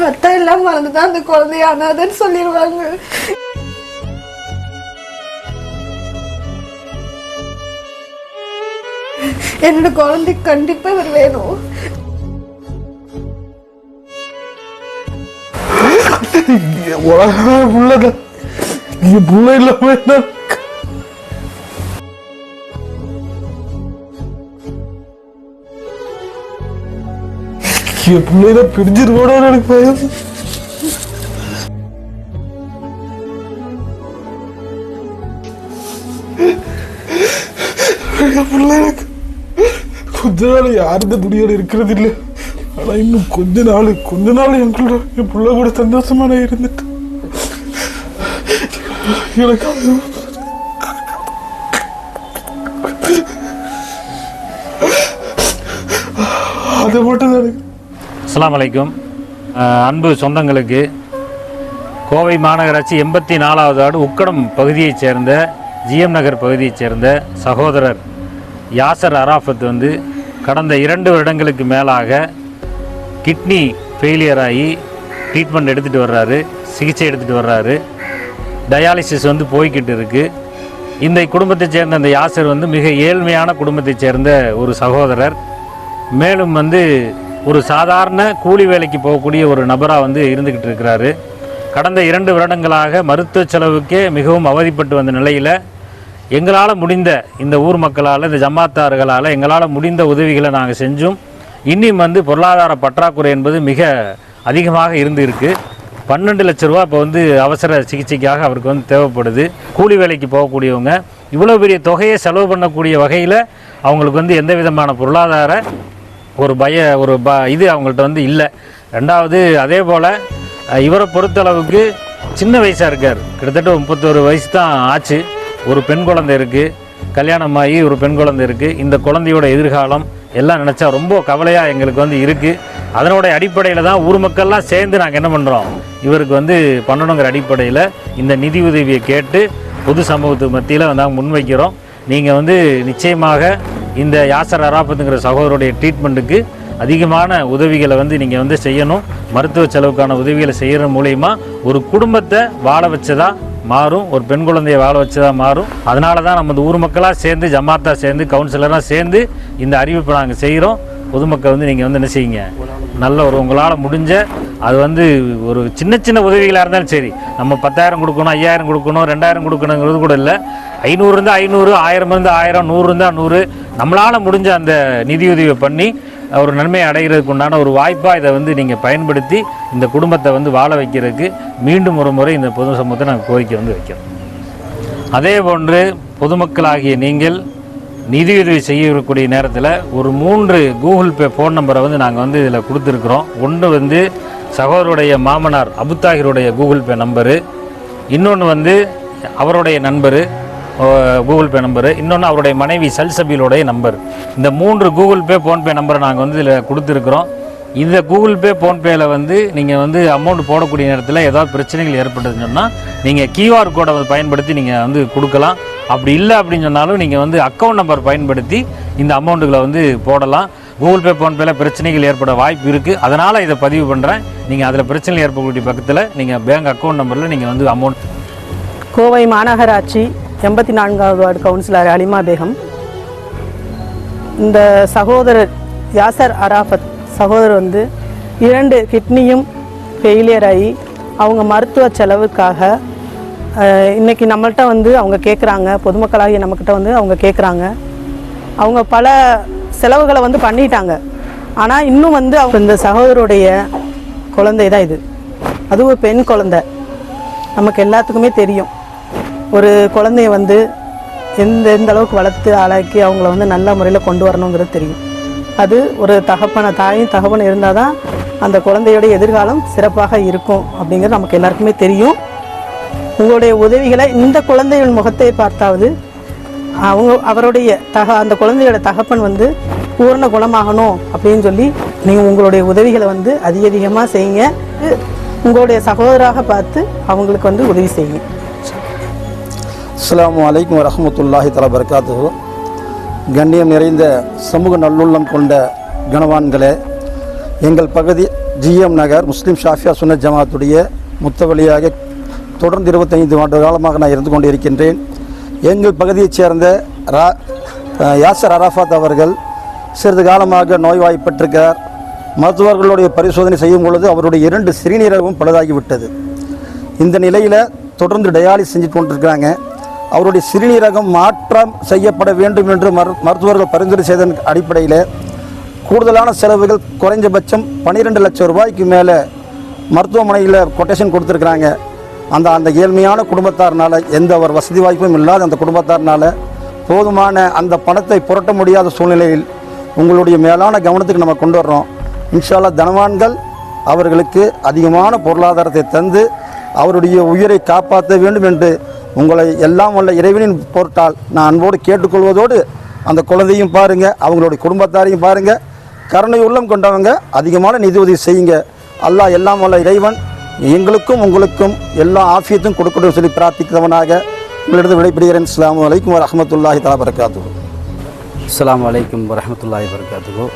அத்தா எல்லாம் மறந்துதான் அந்த குழந்தைய அனாதன்னு சொல்லிடுவாங்க. என்னோட குழந்தைக்கு கண்டிப்பா இவர் வேணும். பிள்ளைல பிரிஞ்சிருக்கோட எனக்கு பயம். பிள்ளைக்கு கொஞ்ச நாள் யாருந்த துணியோட இருக்கிறது இல்லை. ஆனா இன்னும் கொஞ்ச நாள் என் பிள்ளை கூட சந்தோஷமா நான் இருந்துட்டு எனக்கு அது மட்டும் தான். அஸ்ஸலாமு அலைக்கும். அன்பு சொந்தங்களுக்கு, கோவை மாநகராட்சி 84வது வார்டு உக்கடம் பகுதியைச் சேர்ந்த ஜிஎம் நகர் பகுதியைச் சேர்ந்த சகோதரர் யாசர் அராஃபத் கடந்த 2 வருடங்களுக்கு மேலாக கிட்னி ஃபெயிலியர் ஆகி ட்ரீட்மெண்ட் எடுத்துகிட்டு வர்றாரு, சிகிச்சை எடுத்துகிட்டு வர்றாரு. டயாலிசிஸ் போய்கிட்டு இருக்குது. இந்த குடும்பத்தைச் சேர்ந்த அந்த யாசர் மிக ஏழ்மையான குடும்பத்தைச் சேர்ந்த ஒரு சகோதரர். மேலும் ஒரு சாதாரண கூலி வேலைக்கு போகக்கூடிய ஒரு நபராக இருந்துக்கிட்டு இருக்கிறாரு. கடந்த 2 வருடங்களாக மருத்துவ செலவுக்கே மிகவும் அவதிப்பட்டு வந்த நிலையில் எங்களால் முடிந்த, இந்த ஊர் மக்களால், இந்த ஜமாத்தார்களால் எங்களால் முடிந்த உதவிகளை நாங்கள் செஞ்சும் இன்னும் பொருளாதார பற்றாக்குறை என்பது மிக அதிகமாக இருக்குது. 12 லட்ச ரூபா இப்போ அவசர சிகிச்சைக்காக அவருக்கு தேவைப்படுது. கூலி வேலைக்கு போகக்கூடியவங்க இவ்வளோ பெரிய தொகையை செலவு பண்ணக்கூடிய வகையில் அவங்களுக்கு எந்த விதமான பொருளாதார இது அவங்கள்ட்ட இல்லை. ரெண்டாவது, அதே போல் இவரை பொறுத்தளவுக்கு சின்ன வயசாக இருக்கார். கிட்டத்தட்ட 31 வயசு தான் ஆச்சு. ஒரு பெண் குழந்தை இருக்குது, கல்யாணமாகி ஒரு பெண் குழந்தை இருக்குது. இந்த குழந்தையோட எதிர்காலம் எல்லாம் நினச்சா ரொம்ப கவலையாக எங்களுக்கு இருக்குது. அதனோட அடிப்படையில் தான் ஊர் மக்கள்லாம் சேர்ந்து நாங்கள் என்ன பண்ணுறோம், இவருக்கு பண்ணணுங்கிற அடிப்படையில் இந்த நிதி உதவியை கேட்டு பொது சமூகத்துக்கு மத்தியில் நாங்கள் முன்வைக்கிறோம். நீங்கள் நிச்சயமாக இந்த யாசர் அராஃபத்துங்கிற சகோதரருடைய ட்ரீட்மெண்ட்டுக்கு அதிகமான உதவிகளை நீங்கள் செய்யணும். மருத்துவ செலவுக்கான உதவிகளை செய்கிற மூலயமா ஒரு குடும்பத்தை வாழ வச்சதா மாறும், ஒரு பெண் குழந்தையை வாழ வச்சதா மாறும். அதனால தான் நம்ம ஊர் மக்களாக சேர்ந்து, ஜமாத்தாக சேர்ந்து, கவுன்சிலராக சேர்ந்து இந்த அறிவிப்பை நாங்கள் செய்கிறோம். பொதுமக்கள் நீங்கள் என்ன செய்யுங்க, நல்ல ஒரு உங்களால் முடிஞ்ச, அது ஒரு சின்ன சின்ன உதவிகளாக இருந்தாலும் சரி, நம்ம 10,000 கொடுக்கணும், 5,000 கொடுக்கணும், 2,000 கொடுக்கணுங்கிறது கூட இல்லை. 500 இருந்தால் 500, 1000 இருந்தால் 1000, 100 இருந்தால் 100, நம்மளால் முடிஞ்ச அந்த நிதியுதவியை பண்ணி ஒரு நன்மையை அடைகிறதுக்கு உண்டான ஒரு வாய்ப்பாக இதை நீங்கள் பயன்படுத்தி இந்த குடும்பத்தை வாழ வைக்கிறதுக்கு மீண்டும் ஒரு முறை இந்த பொது சமூகத்தை நாங்கள் கோரிக்கை வைக்கிறோம். அதே போன்று பொதுமக்களாகிய நீங்கள் நிதியுதவி செய்யக்கூடிய நேரத்தில் ஒரு 3 கூகுள் பே ஃபோன் நம்பரை நாங்கள் இதில் கொடுத்துருக்குறோம். ஒன்று சகோதரருடைய மாமனார் அபுத்தாகிருடைய கூகுள் பே நம்பரு, இன்னொன்று அவருடைய நண்பர் கூகுள் பே நம்பரு, இன்னொன்று அவருடைய மனைவி சல்சபிலுடைய நம்பர். இந்த 3 கூகுள் பே ஃபோன்பே நம்பரை நாங்கள் இதில் கொடுத்துருக்குறோம். இந்த கூகுள் பே ஃபோன்பேயில் நீங்கள் அமௌண்ட் போடக்கூடிய நேரத்தில் ஏதாவது பிரச்சனைகள் ஏற்பட்டதுன்னு சொன்னால் நீங்கள் கியூஆர் கோடை பயன்படுத்தி நீங்கள் கொடுக்கலாம். அப்படி இல்லை அப்படின்னு சொன்னாலும் நீங்கள் அக்கௌண்ட் நம்பர் பயன்படுத்தி இந்த அமௌண்ட்டுகளை போடலாம். கூகுள் பே ஃபோன்பேயில் பிரச்சனைகள் ஏற்பட வாய்ப்பு இருக்குது. அதனால் இதை பதிவு பண்ணுறேன். நீங்கள் அதில் பிரச்சனைகள் ஏற்படக்கூடிய பக்கத்தில் நீங்கள் பேங்க் அக்கௌண்ட் நம்பரில் நீங்கள் அமௌண்ட். கோவை மாநகராட்சி 84வது வார்டு கவுன்சிலர் அலிமா பேகம். இந்த சகோதரர் யாசர் அராஃபத் சகோதரர் 2 கிட்னியும் ஃபெயிலியர் ஆகி அவங்க மருத்துவ செலவுக்காக இன்றைக்கி நம்மள்கிட்ட அவங்க கேட்குறாங்க, பொதுமக்களாகிய நம்மக்கிட்ட அவங்க கேட்குறாங்க. அவங்க பல செலவுகளை பண்ணிட்டாங்க. ஆனால் இன்னும் அவங்க இந்த சகோதரருடைய குழந்தை தான் இது. அதுவும் பெண் குழந்தை. நமக்கு எல்லாத்துக்குமே தெரியும், ஒரு குழந்தைய எந்த அளவுக்கு வளர்த்து ஆளாக்கி அவங்கள நல்ல முறையில் கொண்டு வரணுங்கிறது தெரியும். அது ஒரு தாயும் தகப்பனும் இருந்தால் தான் அந்த குழந்தையோட எதிர்காலம் சிறப்பாக இருக்கும் அப்படிங்கிறது நமக்கு எல்லாருக்குமே தெரியும். உங்களுடைய உதவிகளை, இந்த குழந்தையின் முகத்தை பார்த்தாவது அவருடைய அந்த குழந்தையோட தகப்பன் பூரண குணமாகணும் அப்படின்னு சொல்லி நீங்கள் உங்களுடைய உதவிகளை அதிகமாக செய்யுங்க. உங்களுடைய சகோதராக பார்த்து அவங்களுக்கு உதவி செய்யுங்க. அஸ்ஸலாமு அலைக்கும் வரஹ்மத்துல்லாஹி தஆலா பரகாத்துஹு. கண்ணியம் நிறைந்த சமூக நல்லுள்ளம் கொண்ட கணவான்களே, எங்கள் பகுதி ஜிஎம் நகர் முஸ்லீம் ஷாஃபியா சுன்னத் ஜமாத்துடைய முத்தவழியாக தொடர்ந்து 25 ஆண்டு காலமாக நான் இருந்து கொண்டிருக்கின்றேன். எங்கள் பகுதியைச் சேர்ந்த யாசர் அரஃபாத் அவர்கள் சிறிது காலமாக நோய்வாய்ப்பட்டிருக்கிறார். மருத்துவர்களுடைய பரிசோதனை செய்யும் பொழுது அவருடைய 2 சிறுநீரகமும் பழுதாகிவிட்டது. இந்த நிலையில் தொடர்ந்து டயாலிசிஸ் செஞ்சு கொண்டிருக்கிறாங்க. அவருடைய சிறுநீரகம் மாற்றம் செய்யப்பட வேண்டும் என்று மருத்துவர்கள் பரிந்துரை செய்ததன் அடிப்படையில் கூடுதலான செலவுகள் குறைஞ்சபட்சம் 12 லட்சம் ரூபாய்க்கு மேலே மருத்துவமனையில் கொட்டேஷன் கொடுத்துருக்குறாங்க. அந்த ஏழ்மையான குடும்பத்தார்னால் எந்த ஒரு வசதி வாய்ப்பும் இல்லாத அந்த குடும்பத்தார்னால் போதுமான அந்த பணத்தை புரட்ட முடியாத சூழ்நிலையில் உங்களுடைய மேலான கவனத்துக்கு நம்ம கொண்டு வர்றோம். இன்ஷா அல்லாஹ் தனவான்கள் அவர்களுக்கு அதிகமான பொருளாதாரத்தை தந்து அவருடைய உயிரை காப்பாற்ற வேண்டும் என்று உங்களை எல்லாம் உள்ள இறைவனின் பொருட்டால் நான் அன்போடு கேட்டுக்கொள்வதோடு அந்த குழந்தையும் பாருங்கள், அவங்களுடைய குடும்பத்தாரையும் பாருங்கள், கருணை உள்ளம் கொண்டவங்க அதிகமான நிதி உதவி செய்யுங்க. அல்லாஹ் எல்லாம் உள்ள இறைவன் எங்களுக்கும் உங்களுக்கும் எல்லா ஆஃபியத்தும் கொடுக்கணும் சொல்லி பிரார்த்திக்கிறவனாக உங்களிடத்தில் விடைபெறுகிறேன். அஸ்ஸலாமு அலைக்கும் வரஹ்மத்துல்லாஹி தஆலா பரக்காத்துஹு. அஸ்ஸலாமு அலைக்கும் வரஹ்மத்துல்லாஹி வபரகாத்துஹு.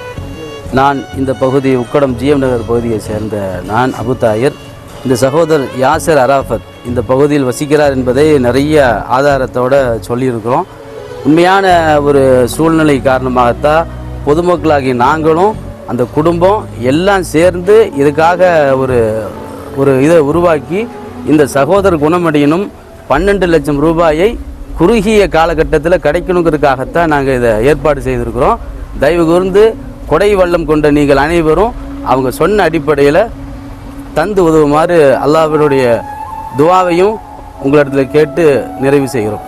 நான் இந்த பகுதி உக்கடம் ஜிஎம் நகர் பகுதியை சேர்ந்த நான் அபு தாயிர். இந்த சகோதரர் யாசர் அரஃபாத் இந்த பகுதியில் வசிக்கிறார் என்பதை நிறைய ஆதாரத்தோடு சொல்லியிருக்கிறோம். உண்மையான ஒரு சூழ்நிலை காரணமாகத்தான் பொதுமக்களாகி நாங்களும் அந்த குடும்பம் எல்லாம் சேர்ந்து இதுக்காக ஒரு இதை உருவாக்கி இந்த சகோதரர் குணமடையணும் 12 லட்சம் ரூபாயை குறுகிய காலகட்டத்தில் கிடைக்கணுங்கிறதுக்காகத்தான் நாங்கள் இதை ஏற்பாடு செய்திருக்கிறோம். தயவு கூர்ந்து கொடை வள்ளம் கொண்ட நீங்கள் அனைவரும் அவங்க சொன்ன அடிப்படையில் தந்து உதவுமாறு அல்லாஹ்வுடைய துஆவையும் உங்களிடத்தில் கேட்டு நிறைவு செய்கிறோம்.